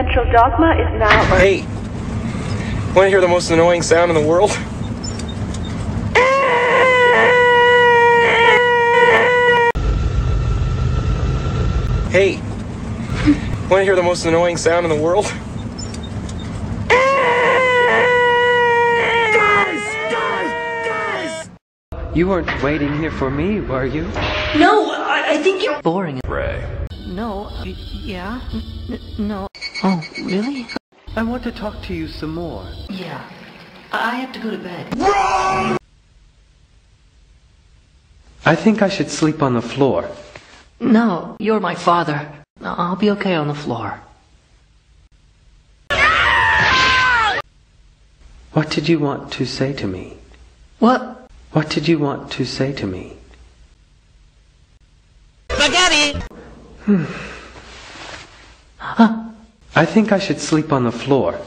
Central Dogma is now... Hey! Want to hear the most annoying sound in the world? Hey! Want to hear the most annoying sound in the world? Guys! You weren't waiting here for me, were you? No, I think you're boring. Ray. No, yeah, no. Oh, really? I want to talk to you some more. Yeah, I have to go to bed. Wrong! I think I should sleep on the floor. No, you're my father. I'll be okay on the floor. What did you want to say to me? What? What did you want to say to me? Spaghetti! I think I should sleep on the floor.